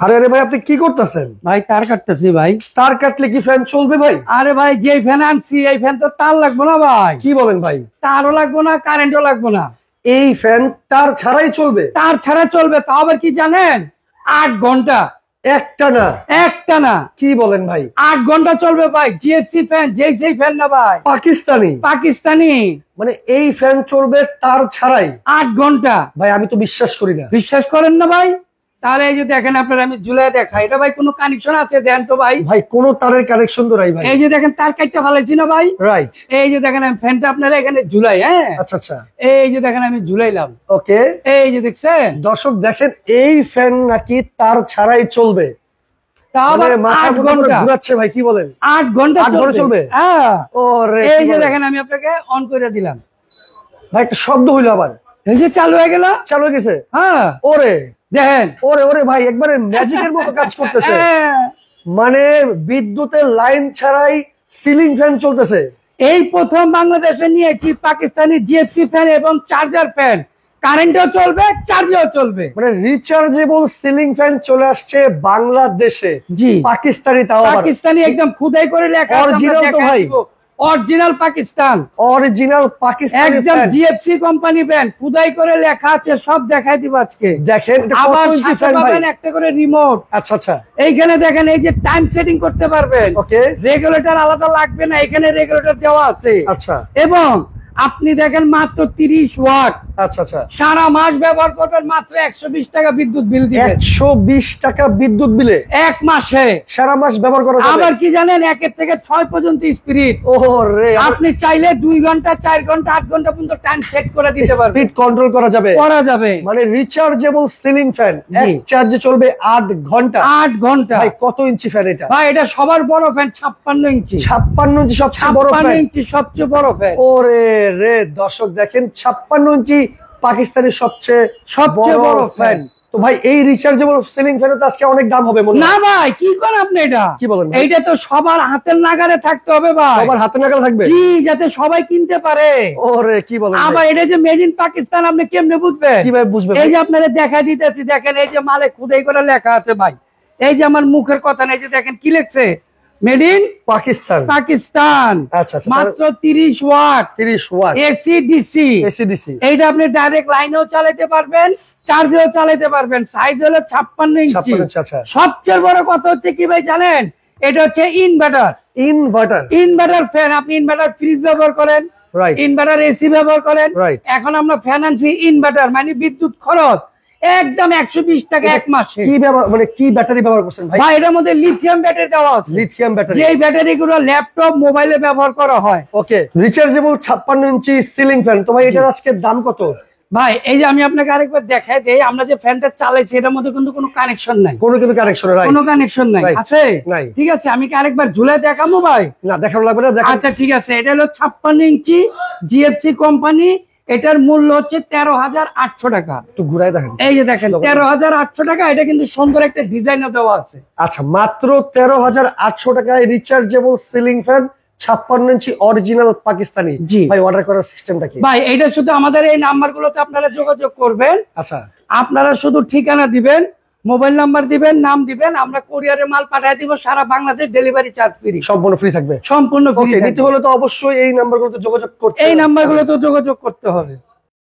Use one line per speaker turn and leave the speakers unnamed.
আরে আরে ভাই, আপনি কি করতেছেন?
ভাই তার কাটতেছি ভাই।
তার কাটলে কি ফ্যান চলবে ভাই?
আরে ভাই, যে ফ্যান আনছি এই ফ্যান তো তার লাগবো না ভাই।
কি বলেন ভাই?
তারও লাগবো না, কারেন্টও লাগবো না।
এই ফ্যান তার ছাড়াই চলবে?
তার ছাড়া চলবে, তাও আবার কি জানেন? 8 ঘন্টা
একটা না?
একটা না,
কি বলেন ভাই?
8 ঘন্টা চলবে ভাই। জিএফসি ফ্যান, যেই ফ্যান না ভাই,
পাকিস্তানি?
পাকিস্তানি।
মানে এই ফ্যান চলবে তার ছাড়াই
8 ঘন্টা।
ভাই আমি তো বিশ্বাস করি না।
বিশ্বাস করেন না ভাই? তাহলে এই যে দেখেন আপনার, আমি ঝুলাই দেখাই। এটা ভাই কোনো কানেকশন আছে? দেন তো ভাই।
ভাই কোনো তারের কানেকশন তো নাই ভাই।
এই যে দেখেন তার কাটটা ভালোছি না ভাই?
রাইট।
এই যে দেখেন আমি ফ্যানটা আপনারা এখানে ঝুলাই। হ্যাঁ
আচ্ছা আচ্ছা,
এই যে দেখেন আমি ঝুলাইলাম।
ওকে।
এই যে দেখছেন
দর্শক দেখেন, এই ফ্যান নাকি তার ছাড়াই চলবে।
তাও আবার
মানে মাথার
8
মধ্যে পুরো
ঘন্টা।
ঘুরাচ্ছে ভাই, কি বলেন?
8 ঘন্টা
8 ঘন্টা চলবে?
হ্যাঁ।
ওরে
এই
কি
যে
বলেন?
দেখেন আমি আপনাকে অন করে দিলাম।
ভাই একটা শব্দ হইলো আবার।
এই যে চালু হয়ে গেল।
চালু হয়ে গেছে?
হ্যাঁ
ওরে
দেখেন।
ওরে ওরে ভাই, একবারে ম্যাজিকের মতো কাজ করতেছে।
হ্যাঁ।
মানে বিদ্যুতের লাইন ছাড়াই সিলিং ফ্যান চলতেছে।
এই প্রথম বাংলাদেশে নিয়েছি পাকিস্তানি জিএফসি ফ্যান এবং চার্জার ফ্যান। কারেন্টও চলবে, চার্জও চলবে।
মানে রিচার্জেবল সিলিং ফ্যান চলে আসছে বাংলাদেশে।
জি,
পাকিস্তানি, তাও আবার
পাকিস্তানি, একদম খুদাই করে লেখা আছে।
অরিজিনাল তো ভাই?
অরিজিনাল পাকিস্তান,
অরিজিনাল পাকিস্তানি
একদম
ফ্যান।
জিএফসি কোম্পানি ব্র্যান্ড, খুদাই করে লেখা আছে। সব দেখাই দিব আজকে।
দেখেন এটা কত
আবার
ইঞ্চি
সাথে
ফ্যান ভাই?
পাবেন একটা করে রিমোট।
আচ্ছা আচ্ছা,
এইখানে দেখেন, এই যে টাইম সেটিং করতে পারবেন।
ওকে।
রেগুলেটর আলাদা লাগবে না, এখানে রেগুলেটর দেওয়া আছে।
আচ্ছা
এবং আপনি দেখেন মাত্র 30 ওয়াট।
আচ্ছা আচ্ছা,
সারা মাস ব্যবহার করবেন, মাত্র 120 টাকা বিদ্যুৎ বিল দিবেন।
120 টাকা বিদ্যুৎ বিলে
এক মাসে
সারা মাস ব্যবহার করা যাবে।
আবার কি জানেন, 1 থেকে 6 পর্যন্ত স্পিড।
ওরে,
আপনি চাইলে 2 ঘন্টা, 4 ঘন্টা, 8 ঘন্টা পর্যন্ত টাইম সেট করে দিতে পারবেন।
স্পিড কন্ট্রোল করা যাবে।
মানে
রিচার্জেবল সিলিং ফ্যান,
জি।
এক চার্জে চলবে 8 ঘন্টা।
8 ঘন্টা।
ভাই কত ইঞ্চি ফ্যান এটা?
ভাই এটা সবার বড় ফ্যান, 56 ইঞ্চি।
56 ইঞ্চি সবচেয়ে বড়
56
ফ্যান।
ইঞ্চি সবচেয়ে বড় ফ্যান।
ওরে রে দর্শক দেখেন, 56 ইঞ্চি পাকিস্তানের সবচেয়ে বড় ফ্যান। তো ভাই এই রিচার্জেবল সিলিং ফ্যানের তো আজকে অনেক দাম হবে মনে হয়।
না ভাই, কি করেন আপনি? এটা
কি বলেন ভাই?
এইটা তো সবার হাতের নাগালে থাকতে হবে ভাই।
সবার হাতে নাগালে থাকবে?
জি, যাতে সবাই কিনতে পারে।
ওরে কি বলেন ভাই?
আবার এটা যে মেড ইন পাকিস্তান, আপনি কেমনে বুঝবেন?
কিভাবে বুঝবেন?
এই যে আপনারা দেখা দিতেছি, দেখেন এই যে মালে খুদাই করে লেখা আছে ভাই। এই যে আমার মুখের কথা নেই, যে দেখেন কি লেখছে, মেড ইন
পাকিস্তান।
পাকিস্তান।
আচ্ছা আচ্ছা,
মাত্র 30 watt.
30 watt
AC DC.
AC DC.
এইটা আপনি ডাইরেক্ট লাইনেও চালাতে পারবেন, চার্জেও চালাতে পারবেন। সাইজ হলো 56 ইঞ্চি।
56 আচ্ছা।
সবচেয়ে বড় কথা হচ্ছে কি ভাই জানেন, এটা হচ্ছে ইনভার্টার। Inverter fan. আপনি ইনভার্টার ফ্রিজ ব্যবহার করেন,
রাইট।
ইনভার্টার এসি ব্যবহার করেন।
রাইট।
এখন আমরা ফ্যান আনছি ইনভার্টার, মানে বিদ্যুৎ খরচ একদম 120 টাকা এক মাসে।
কি ব্যবহার, মানে কি ব্যাটারি ব্যবহার করছেন ভাই?
ভাই এটার মধ্যে লিথিয়াম ব্যাটারি দেওয়া আছে।
Lithium battery.
যে ব্যাটারি গুলো ল্যাপটপ, মোবাইলে ব্যবহার করা হয়।
ওকে, রিচার্জেবল 56 ইঞ্চি সিলিং ফ্যান। তো ভাই এটার আজকে দাম কত?
ভাই এই যে আমি আপনাকে আরেকবার দেখাই দেই, আমরা যে ফ্যানটা চালাইছি এটার মধ্যে কিন্তু কোনো কানেকশন নাই।
কিন্তু কানেকশন নাই?
কোনো কানেকশন নাই।
Right.
আছে?
নাই।
ঠিক আছে, আমি কি আরেকবার ঝুলে দেখাবো ভাই?
না দেখানো লাগবে না, দেখেন।
আচ্ছা ঠিক আছে, এটা হলো 56 ইঞ্চি জিএফসি কোম্পানি। এটার মূল্য হচ্ছে 13,800 টাকা।
একটু ঘুরাই দেখেন।
এই যে দেখেন 13,800 টাকা। এটা কিন্তু সুন্দর একটা ডিজাইনও দেওয়া আছে।
আচ্ছা, মাত্র 13,800 টাকায় রিচার্জেবল সিলিং ফ্যান 56 ইঞ্চি অরিজিনাল পাকিস্তানি।
জি।
ভাই অর্ডার করার সিস্টেমটা কি?
ভাই এটা শুধু আমাদের এই নাম্বারগুলোতে আপনারা যোগাযোগ করবেন।
আচ্ছা,
আপনারা শুধু ঠিকানা দিবেন, মোবাইল নাম্বার দিবেন, নাম দিবেন, আমরা কুরিয়ারে মাল পাঠিয়ে দিব। সারা বাংলাদেশ ডেলিভারি চার্জ ফ্রি।
সম্পূর্ণ ফ্রি থাকবে?
সম্পূর্ণ ফ্রি।
ওকে, নিতে হলে তো অবশ্যই এই নাম্বারগুলোতে যোগাযোগ করতে
এই নাম্বারগুলোতে যোগাযোগ করতে হবে।